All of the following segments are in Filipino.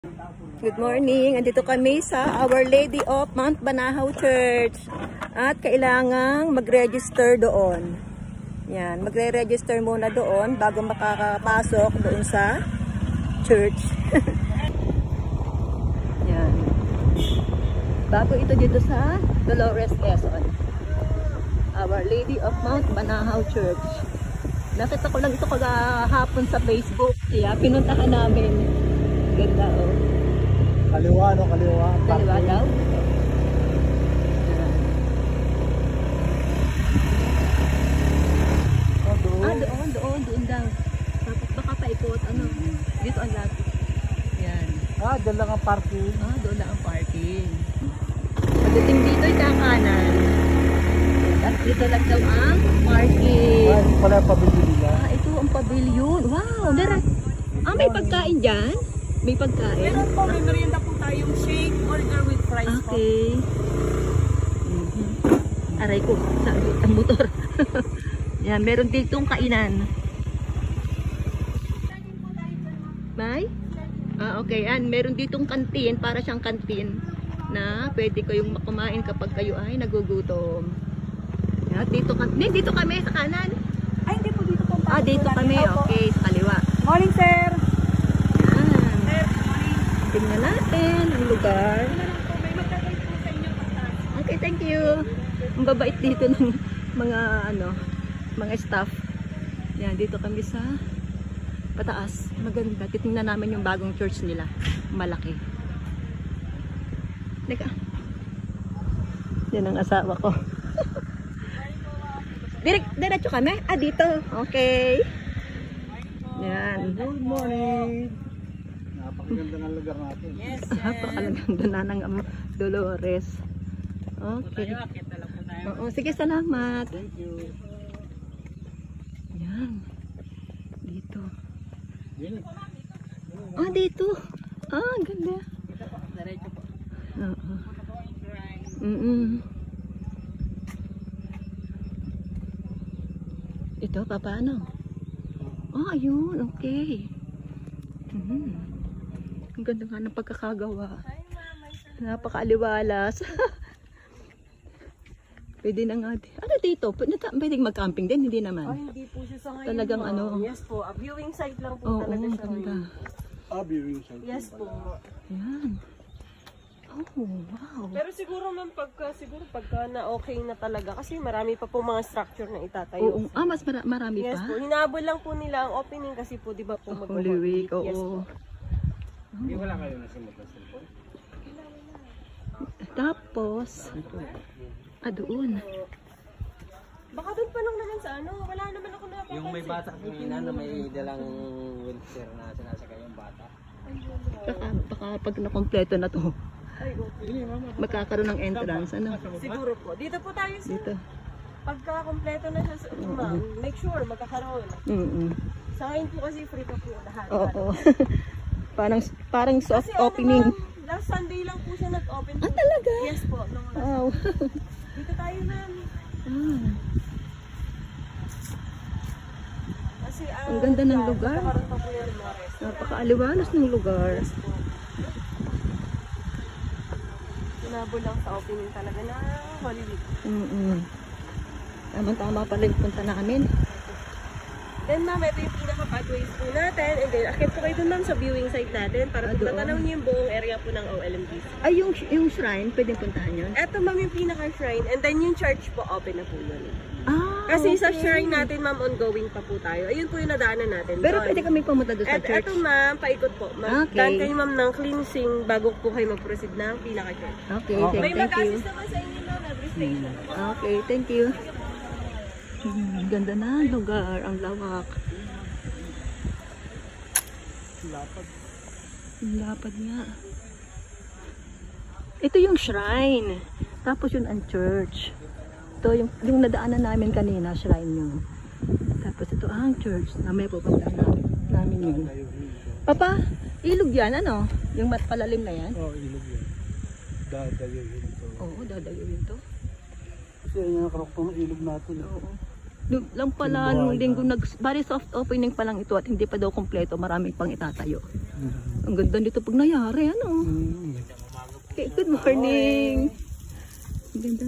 Good morning. Andito kami sa Our Lady of Mount Banahaw Church. At kailangang mag-register doon. Yan, magre-register muna doon bago makakapasok doon sa church. Yan. Bago ito dito sa Dolores, Quezon. Our Lady of Mount Banahaw Church. Nakita ko lang ito kagahapon sa Facebook. Kaya pinuntahan namin. Ganda oh. Kaliwa, no? Kaliwa. Kaliwa daw? Doon daw. Tapos baka paikot, ano, dito ang lapit. Yan. Doon lang ang parking. Doon lang ang parking. Pagdating dito, kakanan. At dito lang daw ang parking. Ito pala ang pavilion nila. Ito ang pavilion. Wow, may pagkain dyan? May pagkain? Meron po, may merienda po tayong shake, burger with fries po. Okay. Aray ko, sabi ang motor. Yan, meron ditong kainan. May? Okay. Yan, meron ditong kantin, para siyang kantin na pwede kayong kumain kapag kayo ay nagugutom. Yan, dito kami sa kanan. Ay, hindi po dito po. Dito kami. Okay, sa kaliwa. Morning, sir. Tingnan natin ang lugar. May magkakalit po sa inyo pagtas. Okay, thank you. Ang babait dito ng mga staff. Yan, dito kami sa pataas. Maganda. Titingnan namin yung bagong church nila. Malaki. Teka. Yan ang asawa ko. Diretso kami? Dito. Okay. Yan. Good morning. Napakaganda ng lugar natin. Yes, Napakaganda na ng Dolores. Okay. Oo, sige, salamat. Thank you. Yan. Dito. Yan. Dito. Ang ganda. Diretso po. Oo. Ito, paano? Ayun. Okay. Ang ganda nga ng pagkakagawa. Napakaaliwalas. Pwede na nga. Ano dito? Pwedeng mag-camping din? Hindi naman. Hindi po siya sa ngayon. Talagang ano? Yes po. A viewing site lang po talaga siya ngayon. Viewing site. Yes po. Yan. Wow. Pero siguro ma'am, pagka na okay na talaga. Kasi marami pa po mga structure na itatayo. Mas marami Yes pa? po. Hinabol lang po nila ang opening kasi po di ba po Holy Week, oo. Yes po. Hindi wala kayo nasimot na cellphone? Tapos, doon. Baka doon pa lang naman sa ano. Wala naman ako napapansin. Yung may bata kanina na may dalang wheelchair na sinasakay yung bata. Baka pag nakompleto na to, Ay, okay. magkakaroon ng entrance. Ano? Siguro po. Dito po tayo sa Dito. pagka kompleto na siya sa ma'am, make sure magkakaroon. Sa akin po kasi free pa po lahat. Oo. parang soft Kasi opening. Ma'am, last Sunday lang po siya nag-open. Talaga? Yes po. Wow. Dito tayo ma'am. Kasi Ang ganda ng lugar. magkakaroon pa po yung mga rest. Napakaaliwalas ng lugar. Yes po. Hinabol lang sa opening talaga na Holy Week. Tama-tama pala yung punta namin. Then ma'am, ito yung pinaka-pathways po natin. And then, akit po kayo dun ma'am sa viewing site natin para po matanaw niyo yung buong area po ng OLMDC. Ay, yung shrine, pwedeng puntahan yun? Ito ma'am yung pinaka-shrine. And then yung church po, open na po yun. Kasi okay. sa shrine natin ma'am, ongoing pa po tayo. Ayun po yung nadaanan natin. Pero pwede kami pumunta doon sa At church? ito ma'am, paikot po. Okay. Daan kayo ma'am ng cleansing bago po kayo mag-proceed ng pinaka-church. Okay, May thank you. mag-assist naman sa inyo ma'am, every station. Okay, thank you. Ganda na lugar, ang lawak. Lapad. Ang lapad nga. Ito yung shrine. Tapos yun ang church. Ito yung nadaanan namin kanina, shrine yun. Tapos ito ang church na may pupuntahan namin yun. Papa, ilog yan ano? Yung palalim na yan? Ilog yan. Dadayuhin ito. Oo, dadayuhin to. Kasi yung nakarok ng ilog natin. Oo. Lang pala, nung linggo, bali soft opening pa lang ito at hindi pa daw kompleto, maraming pang itatayo. Ang ganda nito pag nangyari, ano? Okay, good morning! Ang ganda.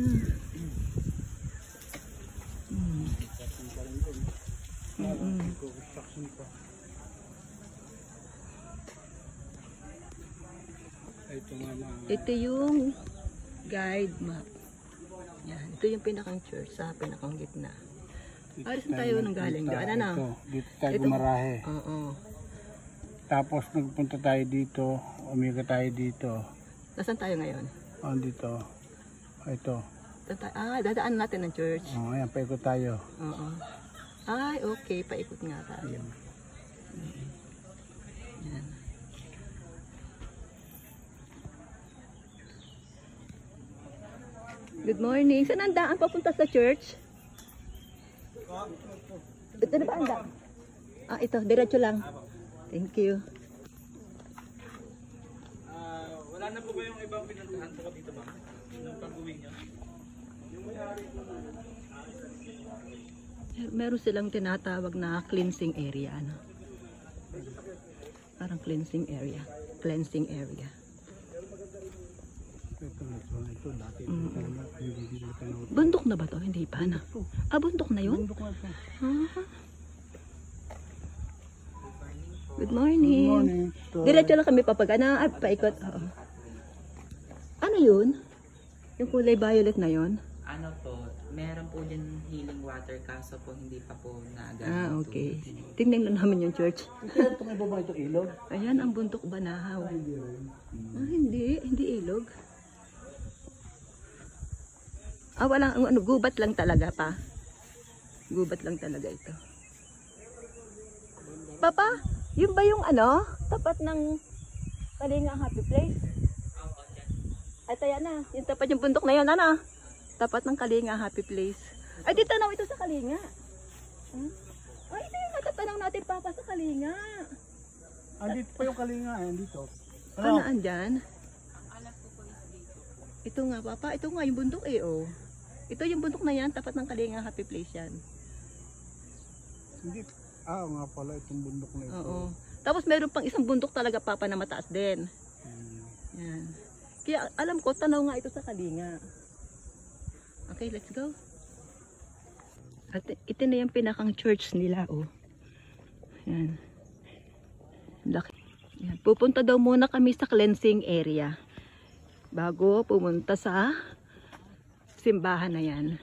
Ito yung guide map. Yan, ito yung pinakang church sa pinakang gitna. Aris na tayo nang galing doon. Ano? Dito tayo gumarahe. Oo. Tapos nagpunta tayo dito, umiga tayo dito. Nasaan tayo ngayon? Dito. Ito. Dadaan natin ng church. Ayan, paikot tayo. Oo. Ay, okay. Paikot nga tayo. Yan. Good morning. Saan ang daan papunta sa church? Ito na ba ang daan? Ito. Diretso lang. Thank you. Wala na po ba yung ibang pinuntahan po dito ba? Yung pag-uwi niyo? Meron silang tinatawag na cleansing area. Ano? Parang cleansing area. Cleansing area. Ito dati. Bundok na ba to? Hindi pa na. Bundok na yun? Bundok na ito. Good morning. Diretso lang kami papagana at paikot. Ano yun? Yung kulay violet na yun? Ano po, meron po din healing water kaso po hindi pa po naagaw. Okay. Tingnan lang namin yung church. Ito may baba ito ilog? Ayan ang bundok Banahaw. Hindi ilog. Walang gubat lang talaga pa. Gubat lang talaga ito. Papa, yun ba yung tapat ng Kalinga Happy Place? Ay, tayo na. Yung tapat yung bundok na yun, tapat ng Kalinga Happy Place. Ay, dito na ito sa Kalinga. Ay, ito yung natatanaw natin, Papa, sa Kalinga. Dito pa yung Kalinga, dito. Naan dyan? Ito nga, Papa. Ito nga yung bundok oh. Ito yung bundok na yan, tapat ng Kalinga Happy Place yan. Hindi. Nga pala itong bundok na ito. Oo. Tapos meron pang isang bundok talaga, Papa, na mataas din. Yan. Kaya alam ko, tanaw nga ito sa Kalinga. Okay, let's go. At ito na yung pinakang church nila, oh. Yan. Laki. Yan. Pupunta daw muna kami sa cleansing area bago pumunta sa simbahan na yan.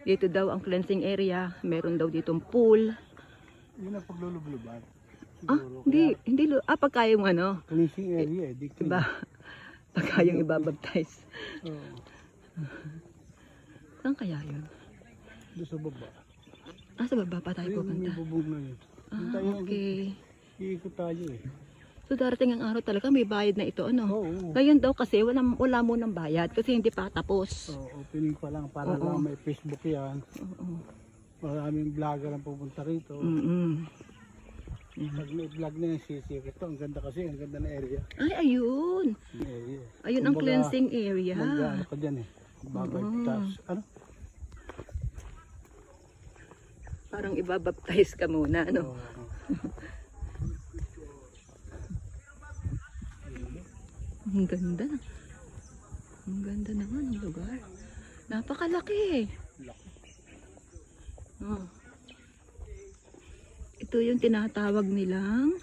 Dito daw ang cleansing area. Meron daw ditong pool. Yun ang paglulubluban. Hindi. Pagka yung Cleansing area, di clean. Pagka yung ibabaptize. Saan kaya yun? Doon sa baba. Sa baba pa tayo pupunta. Yung bubong na yun. Okay. Iikot tayo So darating ang araw talaga, may bayad na ito, Oo. Ngayon daw kasi wala munang bayad kasi hindi pa tapos. Opening pa lang para lang may Facebook yan. Maraming vlogger ang pupunta rito. Pag may vlog na yung sisikip ito, ang ganda kasi, ang ganda na area. Ay, ayun. Area. Ayun ang cleansing area. Mag-ano ka dyan babaptize. Parang ibabaptize ka muna, Ang ganda. Ang ganda naman ang lugar. Napakalaki. Ito yung tinatawag nilang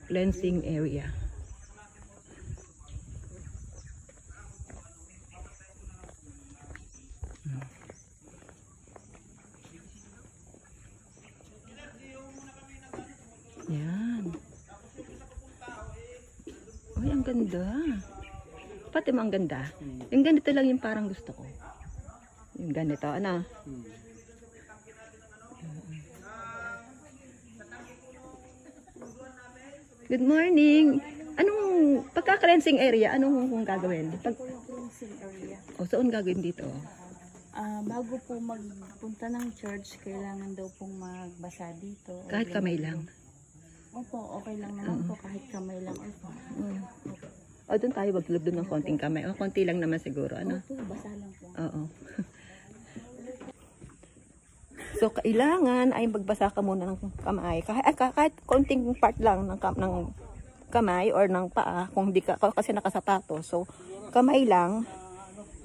cleansing area. Yan. Uy, ang ganda. Pati mo ang ganda. Yung ganito lang yung parang gusto ko. Yung ganito, Good morning. Anong pagka-cleansing area, anong gagawin? Cleansing area. Saan gagawin dito? Bago po magpunta ng church, kailangan daw pong magbasa dito. Kahit kamay lang. Opo, okay lang naman po kahit kamay lang. Doon tayo maglub doon ng konting kamay. Konti lang naman siguro. Opo, basa lang po. Oo. So So, kailangan ay magbasa ka muna ng kamay. Kahit konting part lang ng kamay or ng paa, kung di ka, kasi nakasapato. So, kamay lang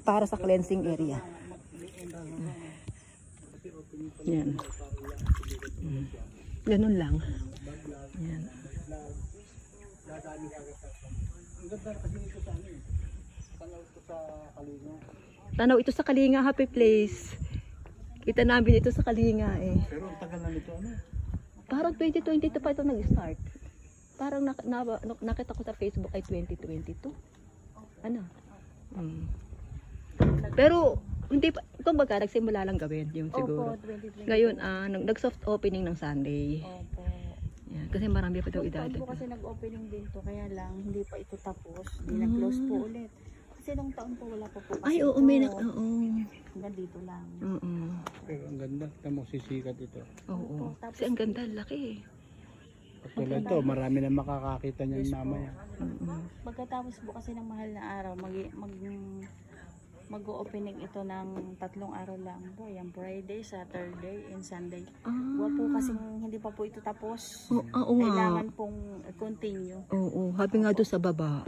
para sa cleansing area. Yan. Ganun lang. Yan. Tanaw ito sa Kalinga, happy place. Kita namin ito sa Kalinga eh. Pero ang tagal na nito ano? Parang 2022 pa ito nag-start. Parang nakita ko sa Facebook ay 2022. Ano? Pero hindi pa, kumbaga nagsimula lang gawin yung siguro. Opo, 2020. Ngayon nag-soft opening ng Sunday. Opo. Yan, kasi marami pa daw Taon idadagdag. po kasi nag-opening din to, kaya lang hindi pa ito tapos. Hindi na-close po ulit. Kasi nung taon po wala pa po kasi Ay, oo, ito. may oo. Hanggang dito lang. Oo. Pero ang ganda, tamo sisikat ito. Oo. Kasi ang ganda, laki. Pagtulad to, marami na makakakita niyan mamaya. Pagkatapos po kasi ng mahal na araw, mag-opening ito ng 3 araw lang po. Yung Friday, Saturday, and Sunday. Huwag po kasi hindi pa po ito tapos. Oo nga. Kailangan pong continue. Oo, habi nga doon sa baba.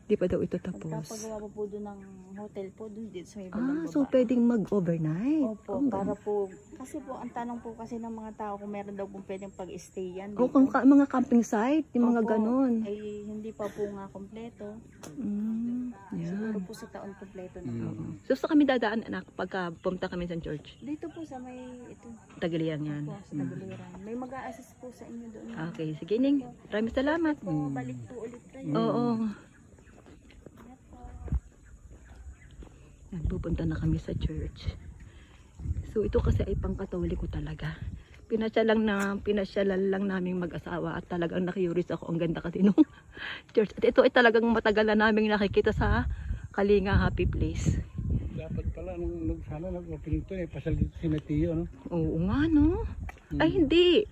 Di pa daw ito tapos. Pagkapagawa pa po doon ng hotel po, doon dito sa may bandang baba. So pwedeng mag-overnight. Opo, para po, kasi po, ang tanong po kasi ng mga tao kung meron daw pong pwedeng pag-stayan dito. O kung mga camping site, yung mga Opo, ganon. ay hindi pa po nga kompleto. Yan. Siguro po sa taon kompleto na. So sa kami dadaan anak pagka pumunta kami sa church. Dito po sa may, ito, Tagalian yan. po, sa Tagiliran. May mag-a-assist po sa inyo doon. Okay, sige Ning. Maraming salamat. Po, balik po ulit kayo. Oo. Yan, pupunta na kami sa church. So ito kasi ay pang-Katoliko talaga. Pinasyalan lang naming mag-asawa at talagang nakiyuris ako. Ang ganda kasi nung church. At ito ay talagang matagal na naming nakikita sa Kalinga Happy Place. Dapat pala, nung sana nag-opening ito, pasal dito si Natiyo, no? Oo nga no. Ay hindi.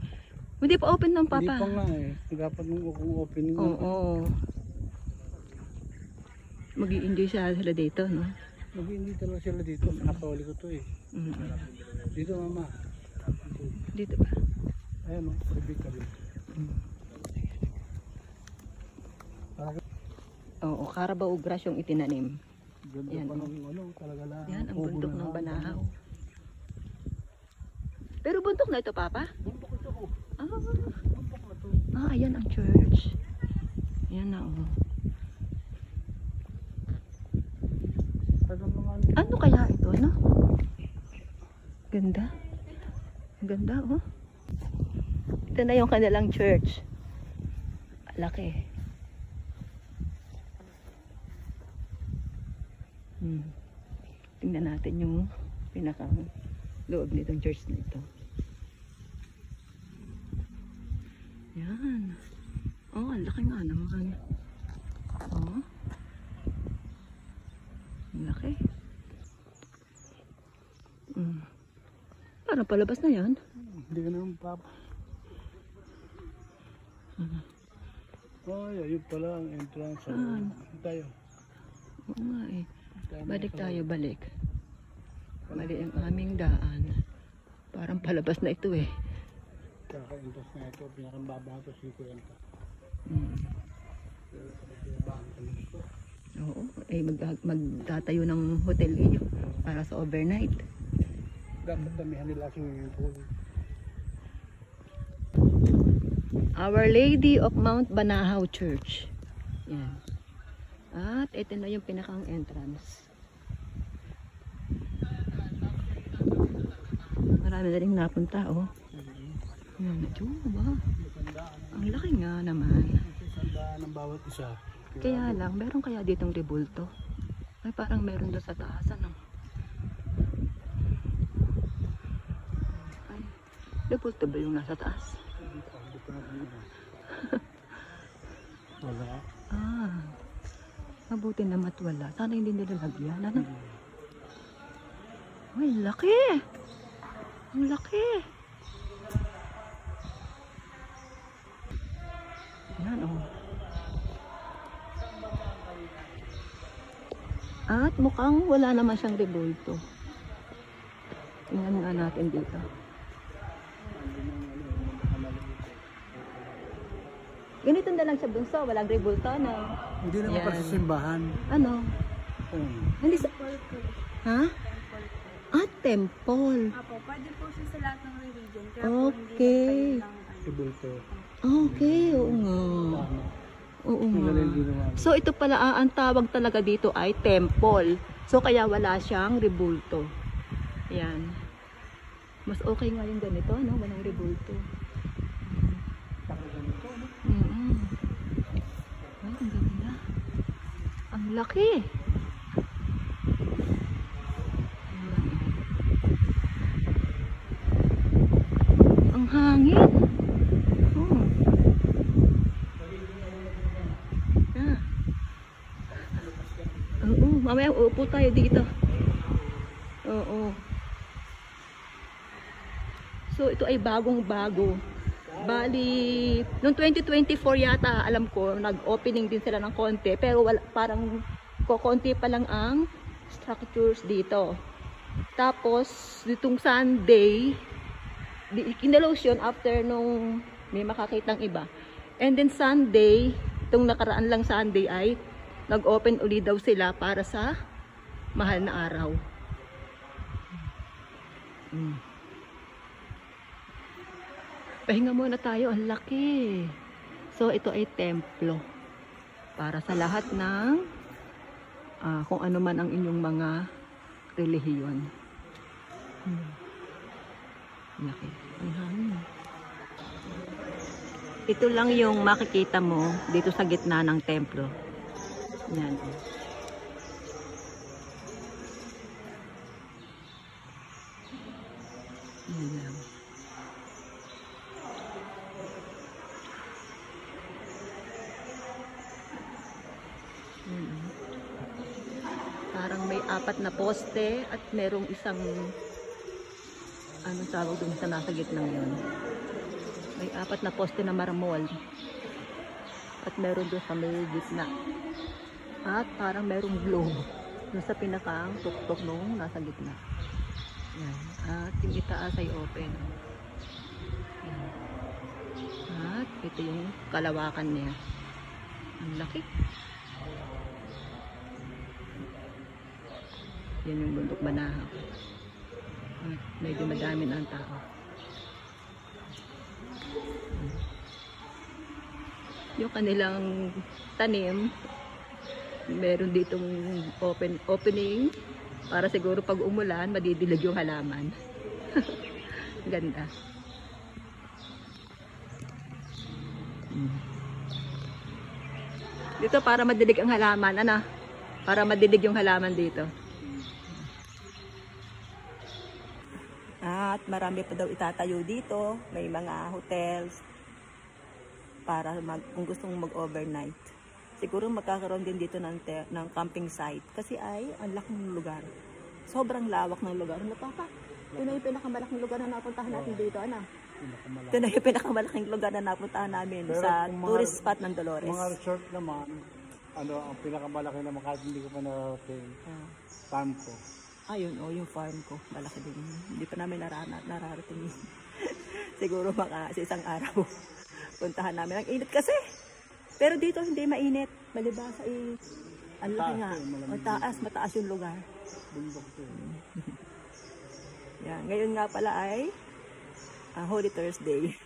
Hindi pa open ng Hindi papa. pa nga eh. Dapat nung opening. Oo. Mag-i-enjoy sila dito, no? Hindi talaga sila dito. Sa Katoliko to eh. Dito mama. Dito ba? Ayan o, ribig ka rin. Oo, Carabao grass yung itinanim. Ganda Yan, pa ng ano, talaga lang. Yan, ang bundok ng Banahaw. Pero bundok na ito, Papa? Bundok ito oh. Bundok na to. Ayan ang church. Yan na, oh. Ano kaya ito, no? Ganda. Ganda, oh. Ito na yung kanilang church. Laki. Tingnan natin yung pinakang loob nitong church na ito. Yan. Oh, ang laki nga naman. Oh. Ang laki. Parang palabas na yan. Hindi ka naman papa. Ay, ayun pala ang entrance. Tayo. Oo nga eh. Balik tayo, balik. Mali ang aming daan. Parang palabas na ito eh. Kaka-entrance na ito. Pinakambaba ito, 50. Oo. Eh, magtatayo ng hotel ninyo para sa overnight. Dapat damihan nila swimming pool. Our Lady of Mount Banahaw Church. Yan. At ito na yung pinakang entrance. Marami na rin napunta, oh. Yan, wow. Ang laki nga naman. Sandaan ng bawat isa. Kaya lang, meron kaya ditong rebulto? Ay, parang meron doon sa taas, ano? Ay, rebulto ba yung nasa taas? Wala. Mabuti na matwala. Sana hindi nila lagyan, ano? Ay, laki! Ang laki! Yan, oh. At mukhang wala naman siyang rebulto. Tingnan nga natin dito. sabi ng nakamaliit. Ganito na lang siya bunso, walang rebulto, no? Hindi naman Yan. pa sa simbahan. Ano? Hindi sa... Temple po. Ha? Ah, temple. Apo, pwede po siya sa lahat ng religion. Kaya Okay. po hindi lang Ibulto. Okay, oo nga. Tama. Oo Ang nga. galing din naman. So ito pala, ang tawag talaga dito ay temple. So kaya wala siyang rebulto. Yan. Mas okay nga yung ganito, no? Walang rebulto. Ay, ang ganda. Ang laki. Ang hangin. Oh. Ah. Oo, mamaya uupo tayo dito. Oo. So ito ay bagong-bago. Bali, noong 2024 yata, alam ko, nag-opening din sila ng konti, pero wala, parang kokonti pa lang ang structures dito. Tapos, ditong Sunday, kinalotion after nung may makakitang iba. And then Sunday, itong nakaraan lang Sunday ay nag-open uli daw sila para sa mahal na araw. Pahinga muna tayo, ang laki. So ito ay templo para sa lahat ng kung ano man ang inyong mga relihiyon. Laki. Ang hangin. Ito lang yung makikita mo dito sa gitna ng templo. Yan. Yan lang. Parang may 4 na poste at merong isang anong tawag dun sa nasa gitnang yun. May 4 na poste na marmol at meron dun sa may gitna at parang merong globe dun sa pinakang tuktok nung nasa gitna. Yan. At yung itaas ay open. Yan. At ito yung kalawakan niya. Ang laki. Yan yung bundok Banahaw. At medyo madami na ang tao. Yung kanilang tanim, meron ditong opening para siguro pag umulan, madidilig yung halaman. Ganda. Dito para madilig ang halaman, ano? Para madilig yung halaman dito. At marami pa daw itatayo dito. May mga hotels para kung gusto mong mag-overnight. Siguro magkakaroon din dito ng camping site. Kasi ay ang laking lugar. Sobrang lawak ng lugar. Napaka, ito na yung pinakamalaking lugar na napuntahan natin dito. Ano? Ito na yung pinakamalaking lugar na napuntahan namin Pero sa kung tourist spot ng Dolores. Mga resort naman, ano, ang pinakamalaki naman kahit hindi ko pa nararating, farm ko. Ayun, yung farm ko. Malaki din. Hindi pa namin nararating. Siguro baka sa isang araw puntahan namin. Ang init kasi. Pero dito hindi mainit. Malibasa ang laki nga. Mataas yung lugar. Bundok ko. Yan. Ngayon nga pala ay Holy Thursday.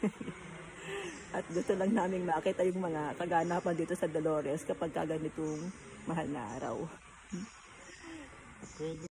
At gusto lang namin makita yung mga kaganapan dito sa Dolores kapag kaganitong mahal na araw.